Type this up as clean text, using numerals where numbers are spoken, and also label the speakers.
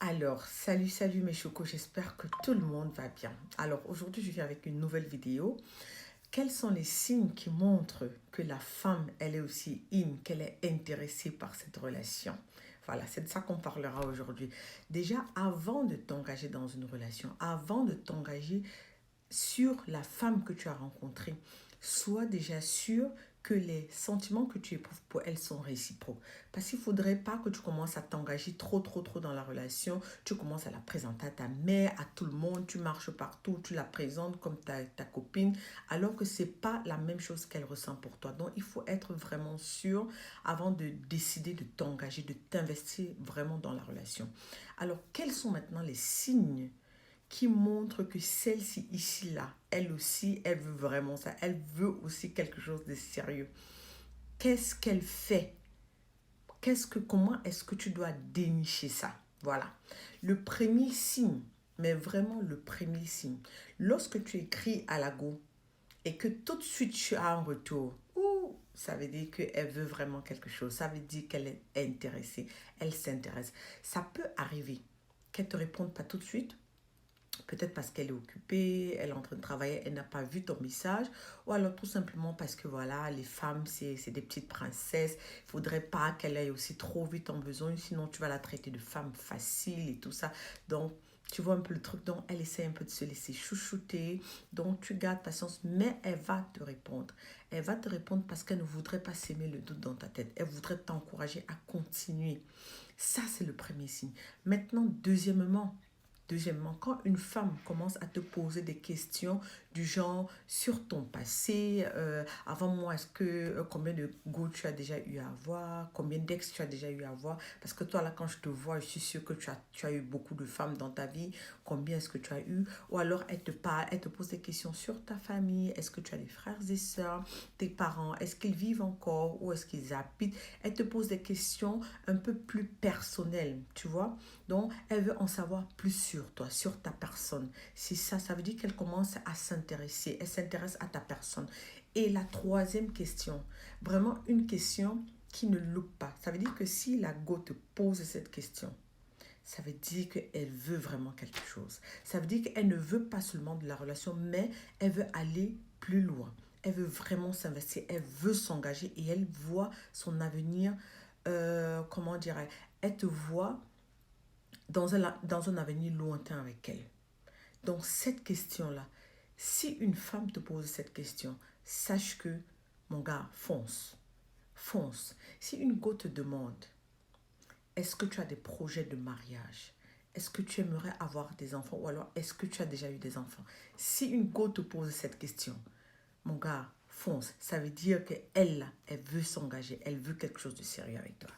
Speaker 1: Alors, salut mes chocos, j'espère que tout le monde va bien. Alors, aujourd'hui, je viens avec une nouvelle vidéo. Quels sont les signes qui montrent que la femme, elle est aussi qu'elle est intéressée par cette relation? Voilà, c'est de ça qu'on parlera aujourd'hui. Déjà, avant de t'engager dans une relation, avant de t'engager sur la femme que tu as rencontrée, sois déjà sûr que les sentiments que tu éprouves pour elle sont réciproques. Parce qu'il ne faudrait pas que tu commences à t'engager trop dans la relation. Tu commences à la présenter à ta mère, à tout le monde. Tu marches partout, tu la présentes comme ta copine, alors que ce n'est pas la même chose qu'elle ressent pour toi. Donc, il faut être vraiment sûr avant de décider de t'engager, de t'investir vraiment dans la relation. Alors, quels sont maintenant les signes qui montre que celle-ci ici-là, elle aussi, elle veut vraiment ça. Elle veut aussi quelque chose de sérieux. Qu'est-ce qu'elle fait? Comment est-ce que tu dois dénicher ça? Voilà. Le premier signe, mais vraiment le premier signe, lorsque tu écris à la go et que tout de suite tu as un retour, ça veut dire qu'elle veut vraiment quelque chose. Ça veut dire qu'elle est intéressée. Elle s'intéresse. Ça peut arriver qu'elle ne te réponde pas tout de suite. Peut-être parce qu'elle est occupée, elle est en train de travailler, elle n'a pas vu ton message. Ou alors tout simplement parce que voilà, les femmes, c'est des petites princesses. Il ne faudrait pas qu'elle aille aussi trop vite en besoin, sinon tu vas la traiter de femme facile et tout ça. Donc, tu vois un peu le truc. Donc, elle essaie un peu de se laisser chouchouter. Donc, tu gardes patience, mais elle va te répondre. Elle va te répondre parce qu'elle ne voudrait pas s'aimer le doute dans ta tête. Elle voudrait t'encourager à continuer. Ça, c'est le premier signe. Maintenant, Deuxièmement, quand une femme commence à te poser des questions du genre sur ton passé, avant moi, combien de go tu as déjà eu à avoir, combien d'ex tu as déjà eu à avoir, parce que toi là, quand je te vois, je suis sûre que tu as eu beaucoup de femmes dans ta vie, combien est-ce que tu as eu, ou alors elle te parle, elle te pose des questions sur ta famille, est-ce que tu as des frères et sœurs, tes parents, est-ce qu'ils vivent encore, ou est-ce qu'ils habitent, elle te pose des questions un peu plus personnelles, tu vois. Donc, elle veut en savoir plus sur toi, sur ta personne. C'est ça, ça veut dire qu'elle commence à s'intéresser. Elle s'intéresse à ta personne. Et la troisième question, vraiment une question qui ne loupe pas. Ça veut dire que si la go te pose cette question, ça veut dire qu'elle veut vraiment quelque chose. Ça veut dire qu'elle ne veut pas seulement de la relation, mais elle veut aller plus loin. Elle veut vraiment s'investir, elle veut s'engager et elle voit son avenir, comment dirais-je, elle te voit dans un avenir lointain avec elle. Donc cette question-là, si une femme te pose cette question, sache que, mon gars, fonce. Fonce. Si une go te demande, est-ce que tu as des projets de mariage? Est-ce que tu aimerais avoir des enfants? Ou alors, est-ce que tu as déjà eu des enfants? Si une go te pose cette question, mon gars, fonce. Ça veut dire qu'elle, elle veut s'engager. Elle veut quelque chose de sérieux avec toi.